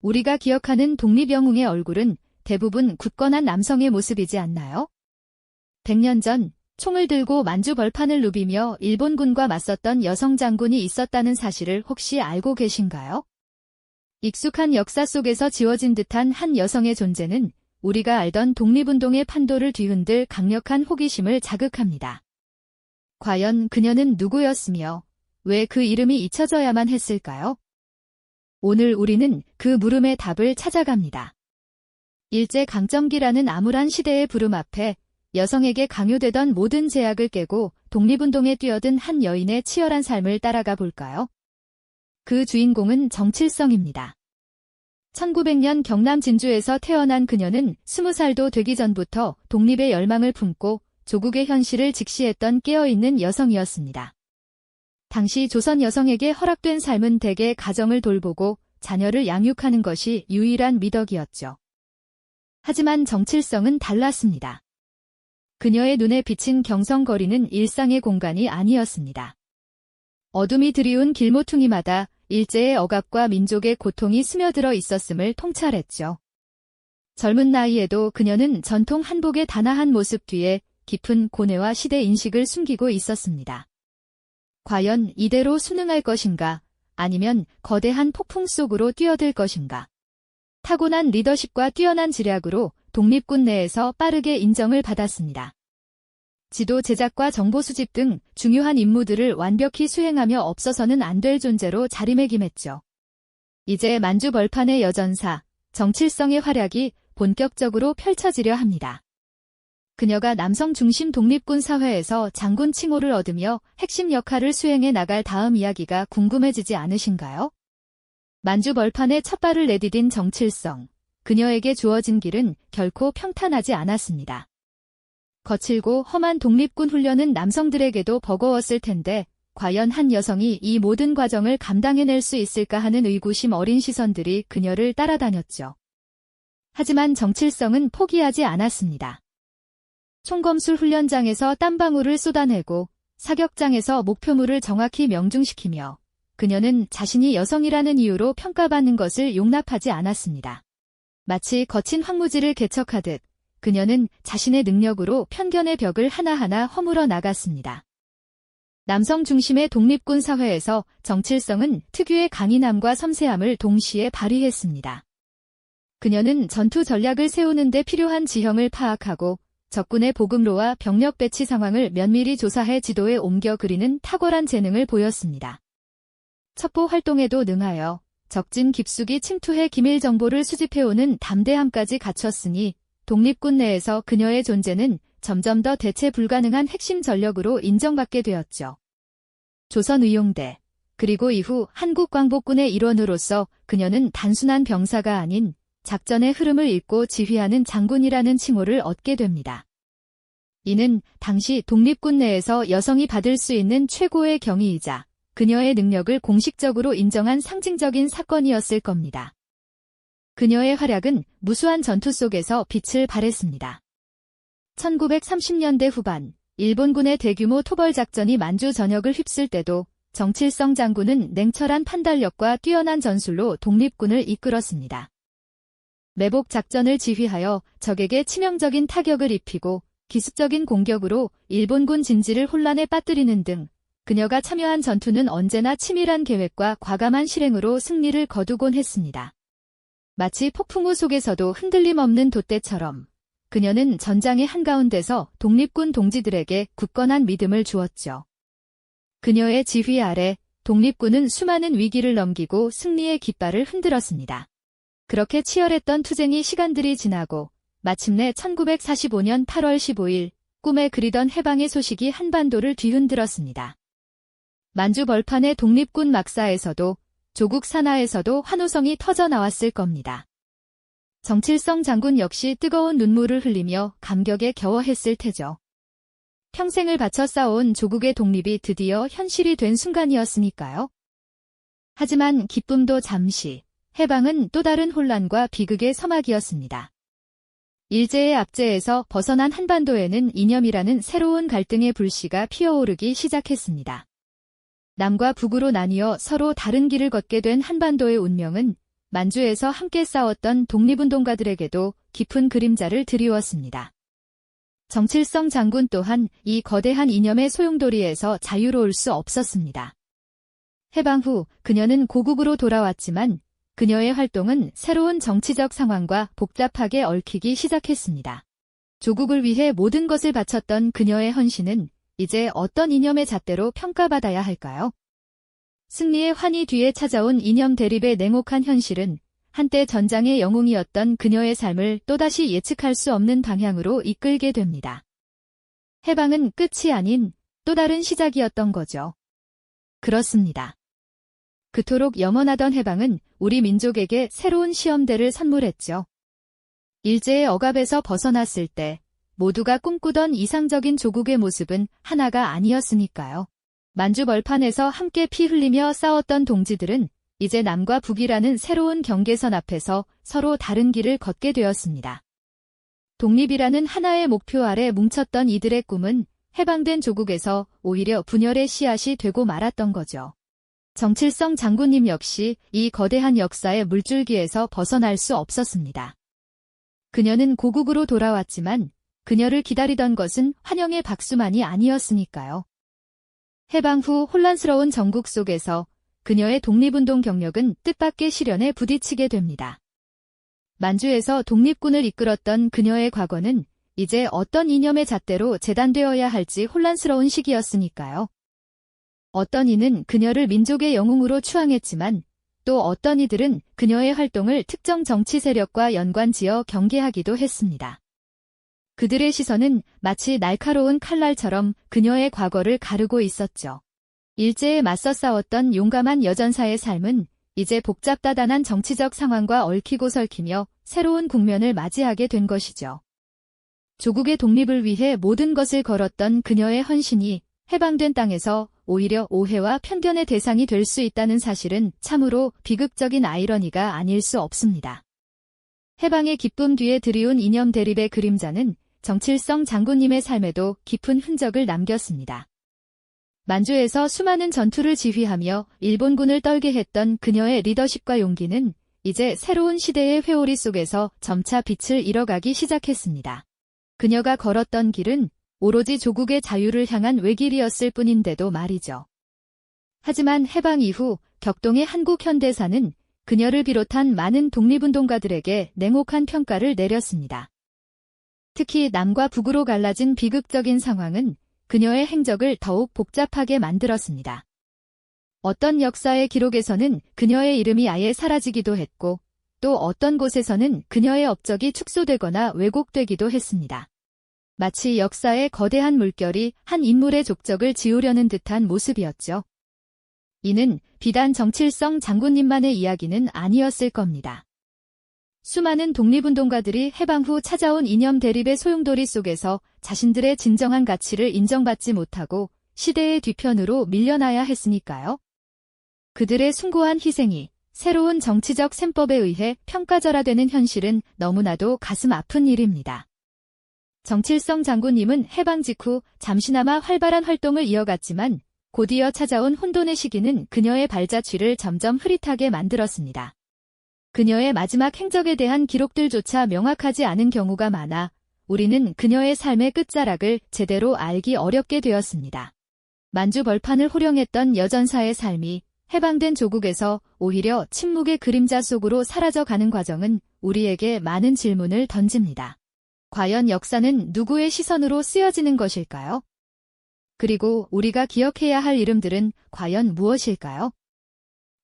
우리가 기억하는 독립영웅의 얼굴은 대부분 굳건한 남성의 모습이지 않나요? 100년 전 총을 들고 만주 벌판을 누비며 일본군과 맞섰던 여성 장군이 있었다는 사실을 혹시 알고 계신가요? 익숙한 역사 속에서 지워진 듯한 한 여성의 존재는 우리가 알던 독립운동의 판도를 뒤흔들 강력한 호기심을 자극합니다. 과연 그녀는 누구였으며 왜 그 이름이 잊혀져야만 했을까요? 오늘 우리는 그 물음의 답을 찾아갑니다. 일제강점기라는 암울한 시대의 부름 앞에 여성에게 강요되던 모든 제약을 깨고 독립운동에 뛰어든 한 여인의 치열한 삶을 따라가 볼까요? 그 주인공은 정칠성입니다. 1900년 경남 진주에서 태어난 그녀는 20살도 되기 전부터 독립의 열망을 품고 조국의 현실을 직시했던 깨어있는 여성이었습니다. 당시 조선 여성에게 허락된 삶은 대개 가정을 돌보고 자녀를 양육하는 것이 유일한 미덕이었죠. 하지만 정칠성은 달랐습니다. 그녀의 눈에 비친 경성거리는 일상의 공간이 아니었습니다. 어둠이 드리운 길모퉁이마다 일제의 억압과 민족의 고통이 스며들어 있었음을 통찰했죠. 젊은 나이에도 그녀는 전통 한복의 단아한 모습 뒤에 깊은 고뇌와 시대 인식을 숨기고 있었습니다. 과연 이대로 순응할 것인가, 아니면 거대한 폭풍 속으로 뛰어들 것인가. 타고난 리더십과 뛰어난 지략으로 독립군 내에서 빠르게 인정을 받았습니다. 지도 제작과 정보 수집 등 중요한 임무들을 완벽히 수행하며 없어서는 안 될 존재로 자리매김했죠. 이제 만주 벌판의 여전사, 정칠성의 활약이 본격적으로 펼쳐지려 합니다. 그녀가 남성 중심 독립군 사회에서 장군 칭호를 얻으며 핵심 역할을 수행해 나갈 다음 이야기가 궁금해지지 않으신가요? 만주 벌판에 첫 발을 내디딘 정칠성, 그녀에게 주어진 길은 결코 평탄하지 않았습니다. 거칠고 험한 독립군 훈련은 남성들에게도 버거웠을 텐데 과연 한 여성이 이 모든 과정을 감당해낼 수 있을까 하는 의구심 어린 시선들이 그녀를 따라다녔죠. 하지만 정칠성은 포기하지 않았습니다. 총검술 훈련장에서 땀방울을 쏟아내고 사격장에서 목표물을 정확히 명중시키며 그녀는 자신이 여성이라는 이유로 평가받는 것을 용납하지 않았습니다. 마치 거친 황무지를 개척하듯 그녀는 자신의 능력으로 편견의 벽을 하나하나 허물어 나갔습니다. 남성 중심의 독립군 사회에서 정칠성은 특유의 강인함과 섬세함을 동시에 발휘했습니다. 그녀는 전투 전략을 세우는 데 필요한 지형을 파악하고 적군의 보급로와 병력 배치 상황을 면밀히 조사해 지도에 옮겨 그리는 탁월한 재능을 보였습니다. 첩보 활동에도 능하여 적진 깊숙이 침투해 기밀 정보를 수집해오는 담대함까지 갖췄으니 독립군 내에서 그녀의 존재는 점점 더 대체 불가능한 핵심 전력으로 인정받게 되었죠. 조선의용대, 그리고 이후 한국광복군의 일원으로서 그녀는 단순한 병사가 아닌 작전의 흐름을 읽고 지휘하는 장군이라는 칭호를 얻게 됩니다. 이는 당시 독립군 내에서 여성이 받을 수 있는 최고의 경위이자 그녀의 능력을 공식적으로 인정한 상징적인 사건이었을 겁니다. 그녀의 활약은 무수한 전투 속에서 빛을 발했습니다. 1930년대 후반, 일본군의 대규모 토벌 작전이 만주 전역을 휩쓸 때도 정칠성 장군은 냉철한 판단력과 뛰어난 전술로 독립군을 이끌었습니다. 매복 작전을 지휘하여 적에게 치명적인 타격을 입히고 기습적인 공격으로 일본군 진지를 혼란에 빠뜨리는 등 그녀가 참여한 전투는 언제나 치밀한 계획과 과감한 실행으로 승리를 거두곤 했습니다. 마치 폭풍우 속에서도 흔들림 없는 돛대처럼 그녀는 전장의 한가운데서 독립군 동지들에게 굳건한 믿음을 주었죠. 그녀의 지휘 아래 독립군은 수많은 위기를 넘기고 승리의 깃발을 흔들었습니다. 그렇게 치열했던 투쟁이 시간들이 지나고 마침내 1945년 8월 15일 꿈에 그리던 해방의 소식이 한반도를 뒤흔들었습니다. 만주 벌판의 독립군 막사에서도 조국 산하에서도 환호성이 터져 나왔을 겁니다. 정칠성 장군 역시 뜨거운 눈물을 흘리며 감격에 겨워했을 테죠. 평생을 바쳐 쌓아온 조국의 독립이 드디어 현실이 된 순간이었으니까요. 하지만 기쁨도 잠시, 해방은 또 다른 혼란과 비극의 서막이었습니다. 일제의 압제에서 벗어난 한반도에는 이념이라는 새로운 갈등의 불씨가 피어오르기 시작했습니다. 남과 북으로 나뉘어 서로 다른 길을 걷게 된 한반도의 운명은 만주에서 함께 싸웠던 독립운동가들에게도 깊은 그림자를 드리웠습니다. 정칠성 장군 또한 이 거대한 이념의 소용돌이에서 자유로울 수 없었습니다. 해방 후 그녀는 고국으로 돌아왔지만 그녀의 활동은 새로운 정치적 상황과 복잡하게 얽히기 시작했습니다. 조국을 위해 모든 것을 바쳤던 그녀의 헌신은 이제 어떤 이념의 잣대로 평가받아야 할까요? 승리의 환희 뒤에 찾아온 이념 대립의 냉혹한 현실은 한때 전장의 영웅이었던 그녀의 삶을 또다시 예측할 수 없는 방향으로 이끌게 됩니다. 해방은 끝이 아닌 또 다른 시작이었던 거죠. 그렇습니다. 그토록 염원하던 해방은 우리 민족에게 새로운 시험대를 선물했죠. 일제의 억압에서 벗어났을 때 모두가 꿈꾸던 이상적인 조국의 모습은 하나가 아니었으니까요. 만주 벌판에서 함께 피 흘리며 싸웠던 동지들은 이제 남과 북이라는 새로운 경계선 앞에서 서로 다른 길을 걷게 되었습니다. 독립이라는 하나의 목표 아래 뭉쳤던 이들의 꿈은 해방된 조국에서 오히려 분열의 씨앗이 되고 말았던 거죠. 정칠성 장군님 역시 이 거대한 역사의 물줄기에서 벗어날 수 없었습니다. 그녀는 고국으로 돌아왔지만 그녀를 기다리던 것은 환영의 박수만이 아니었으니까요. 해방 후 혼란스러운 전국 속에서 그녀의 독립운동 경력은 뜻밖의 시련에 부딪히게 됩니다. 만주에서 독립군을 이끌었던 그녀의 과거는 이제 어떤 이념의 잣대로 재단되어야 할지 혼란스러운 시기였으니까요. 어떤 이는 그녀를 민족의 영웅으로 추앙했지만 또 어떤 이들은 그녀의 활동을 특정 정치 세력과 연관지어 경계하기도 했습니다. 그들의 시선은 마치 날카로운 칼날처럼 그녀의 과거를 가르고 있었죠. 일제에 맞서 싸웠던 용감한 여전사의 삶은 이제 복잡다단한 정치적 상황과 얽히고 설키며 새로운 국면을 맞이하게 된 것이죠. 조국의 독립을 위해 모든 것을 걸었던 그녀의 헌신이 해방된 땅에서 오히려 오해와 편견의 대상이 될 수 있다는 사실은 참으로 비극적인 아이러니가 아닐 수 없습니다. 해방의 기쁨 뒤에 드리운 이념 대립의 그림자는 정칠성 장군님의 삶에도 깊은 흔적을 남겼습니다. 만주에서 수많은 전투를 지휘하며 일본군을 떨게 했던 그녀의 리더십과 용기는 이제 새로운 시대의 회오리 속에서 점차 빛을 잃어가기 시작했습니다. 그녀가 걸었던 길은 오로지 조국의 자유를 향한 외길이었을 뿐인데도 말이죠. 하지만 해방 이후 격동의 한국 현대사는 그녀를 비롯한 많은 독립운동가들에게 냉혹한 평가를 내렸습니다. 특히 남과 북으로 갈라진 비극적인 상황은 그녀의 행적을 더욱 복잡하게 만들었습니다. 어떤 역사의 기록에서는 그녀의 이름이 아예 사라지기도 했고 또 어떤 곳에서는 그녀의 업적이 축소되거나 왜곡되기도 했습니다. 마치 역사의 거대한 물결이 한 인물의 족적을 지우려는 듯한 모습이었죠. 이는 비단 정칠성 장군님만의 이야기는 아니었을 겁니다. 수많은 독립운동가들이 해방 후 찾아온 이념 대립의 소용돌이 속에서 자신들의 진정한 가치를 인정받지 못하고 시대의 뒤편으로 밀려나야 했으니까요. 그들의 숭고한 희생이 새로운 정치적 셈법에 의해 평가절하되는 현실은 너무나도 가슴 아픈 일입니다. 정칠성 장군님은 해방 직후 잠시나마 활발한 활동을 이어갔지만 곧이어 찾아온 혼돈의 시기는 그녀의 발자취를 점점 흐릿하게 만들었습니다. 그녀의 마지막 행적에 대한 기록들조차 명확하지 않은 경우가 많아 우리는 그녀의 삶의 끝자락을 제대로 알기 어렵게 되었습니다. 만주 벌판을 호령했던 여전사의 삶이 해방된 조국에서 오히려 침묵의 그림자 속으로 사라져가는 과정은 우리에게 많은 질문을 던집니다. 과연 역사는 누구의 시선으로 쓰여지는 것일까요? 그리고 우리가 기억해야 할 이름들은 과연 무엇일까요?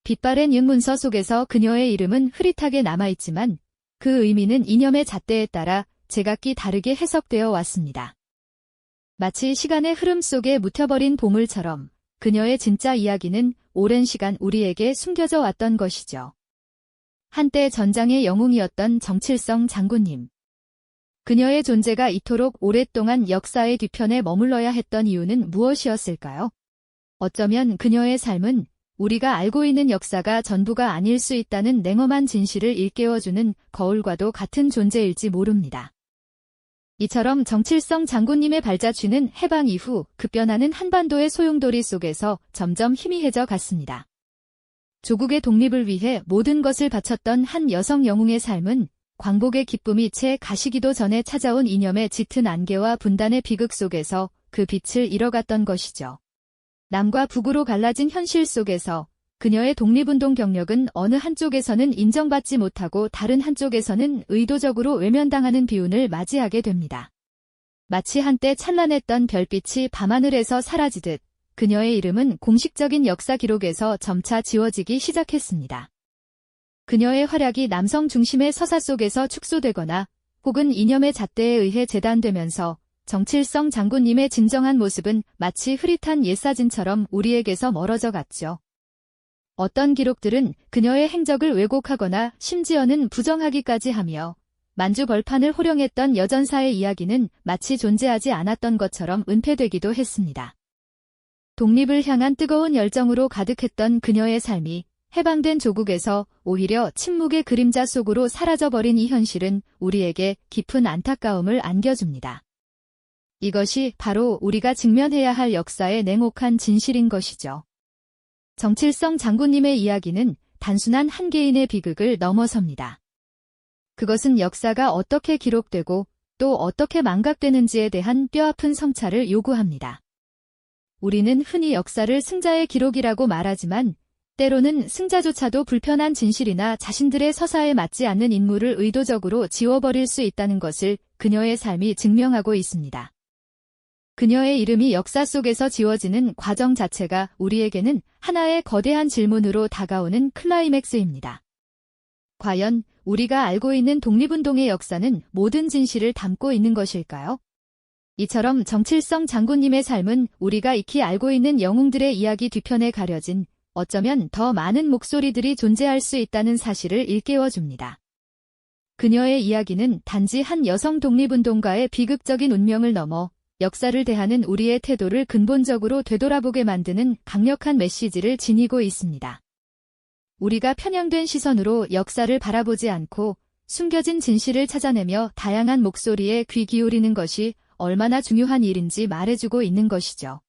빛바랜 윤문서 속에서 그녀의 이름은 흐릿하게 남아있지만 그 의미는 이념의 잣대에 따라 제각기 다르게 해석되어 왔습니다. 마치 시간의 흐름 속에 묻혀버린 보물처럼 그녀의 진짜 이야기는 오랜 시간 우리에게 숨겨져 왔던 것이죠. 한때 전장의 영웅이었던 정칠성 장군님. 그녀의 존재가 이토록 오랫동안 역사의 뒤편에 머물러야 했던 이유는 무엇이었을까요? 어쩌면 그녀의 삶은 우리가 알고 있는 역사가 전부가 아닐 수 있다는 냉엄한 진실을 일깨워주는 거울과도 같은 존재일지 모릅니다. 이처럼 정칠성 장군님의 발자취는 해방 이후 급변하는 한반도의 소용돌이 속에서 점점 희미해져 갔습니다. 조국의 독립을 위해 모든 것을 바쳤던 한 여성 영웅의 삶은 광복의 기쁨이 채 가시기도 전에 찾아온 이념의 짙은 안개와 분단의 비극 속에서 그 빛을 잃어갔던 것이죠. 남과 북으로 갈라진 현실 속에서 그녀의 독립운동 경력은 어느 한쪽에서는 인정받지 못하고 다른 한쪽에서는 의도적으로 외면당하는 비운을 맞이하게 됩니다. 마치 한때 찬란했던 별빛이 밤하늘에서 사라지듯 그녀의 이름은 공식적인 역사 기록에서 점차 지워지기 시작했습니다. 그녀의 활약이 남성 중심의 서사 속에서 축소되거나 혹은 이념의 잣대에 의해 재단되면서 정칠성 장군님의 진정한 모습은 마치 흐릿한 옛사진처럼 우리에게서 멀어져 갔죠. 어떤 기록들은 그녀의 행적을 왜곡하거나 심지어는 부정하기까지 하며 만주 벌판을 호령했던 여전사의 이야기는 마치 존재하지 않았던 것처럼 은폐되기도 했습니다. 독립을 향한 뜨거운 열정으로 가득했던 그녀의 삶이 해방된 조국에서 오히려 침묵의 그림자 속으로 사라져버린 이 현실은 우리에게 깊은 안타까움을 안겨줍니다. 이것이 바로 우리가 직면해야 할 역사의 냉혹한 진실인 것이죠. 정칠성 장군님의 이야기는 단순한 한 개인의 비극을 넘어섭니다. 그것은 역사가 어떻게 기록되고 또 어떻게 망각되는지에 대한 뼈아픈 성찰을 요구합니다. 우리는 흔히 역사를 승자의 기록이라고 말하지만 때로는 승자조차도 불편한 진실이나 자신들의 서사에 맞지 않는 인물을 의도적으로 지워버릴 수 있다는 것을 그녀의 삶이 증명하고 있습니다. 그녀의 이름이 역사 속에서 지워지는 과정 자체가 우리에게는 하나의 거대한 질문으로 다가오는 클라이맥스입니다. 과연 우리가 알고 있는 독립운동의 역사는 모든 진실을 담고 있는 것일까요? 이처럼 정칠성 장군님의 삶은 우리가 익히 알고 있는 영웅들의 이야기 뒤편에 가려진 어쩌면 더 많은 목소리들이 존재할 수 있다는 사실을 일깨워줍니다. 그녀의 이야기는 단지 한 여성 독립운동가의 비극적인 운명을 넘어 역사를 대하는 우리의 태도를 근본적으로 되돌아보게 만드는 강력한 메시지를 지니고 있습니다. 우리가 편향된 시선으로 역사를 바라보지 않고 숨겨진 진실을 찾아내며 다양한 목소리에 귀 기울이는 것이 얼마나 중요한 일인지 말해주고 있는 것이죠.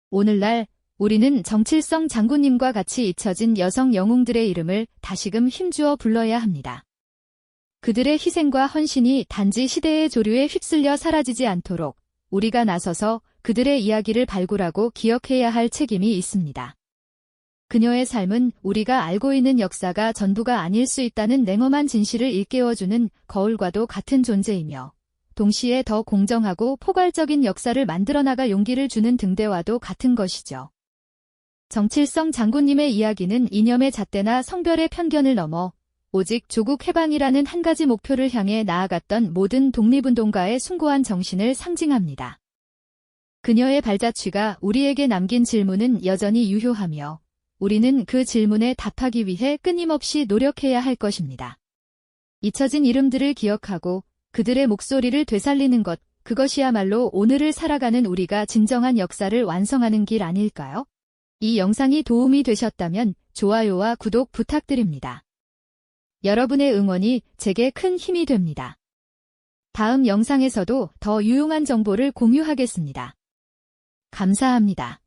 오늘날 우리는 정칠성 장군님과 같이 잊혀진 여성 영웅들의 이름을 다시금 힘주어 불러야 합니다. 그들의 희생과 헌신이 단지 시대의 조류에 휩쓸려 사라지지 않도록 우리가 나서서 그들의 이야기를 발굴하고 기억해야 할 책임이 있습니다. 그녀의 삶은 우리가 알고 있는 역사가 전부가 아닐 수 있다는 냉엄한 진실을 일깨워주는 거울과도 같은 존재이며 동시에 더 공정하고 포괄적인 역사를 만들어 나갈 용기를 주는 등대와도 같은 것이죠. 정칠성 장군님의 이야기는 이념의 잣대나 성별의 편견을 넘어 오직 조국 해방이라는 한 가지 목표를 향해 나아갔던 모든 독립운동가의 숭고한 정신을 상징합니다. 그녀의 발자취가 우리에게 남긴 질문은 여전히 유효하며 우리는 그 질문에 답하기 위해 끊임없이 노력해야 할 것입니다. 잊혀진 이름들을 기억하고 그들의 목소리를 되살리는 것, 그것이야말로 오늘을 살아가는 우리가 진정한 역사를 완성하는 길 아닐까요? 이 영상이 도움이 되셨다면 좋아요와 구독 부탁드립니다. 여러분의 응원이 제게 큰 힘이 됩니다. 다음 영상에서도 더 유용한 정보를 공유하겠습니다. 감사합니다.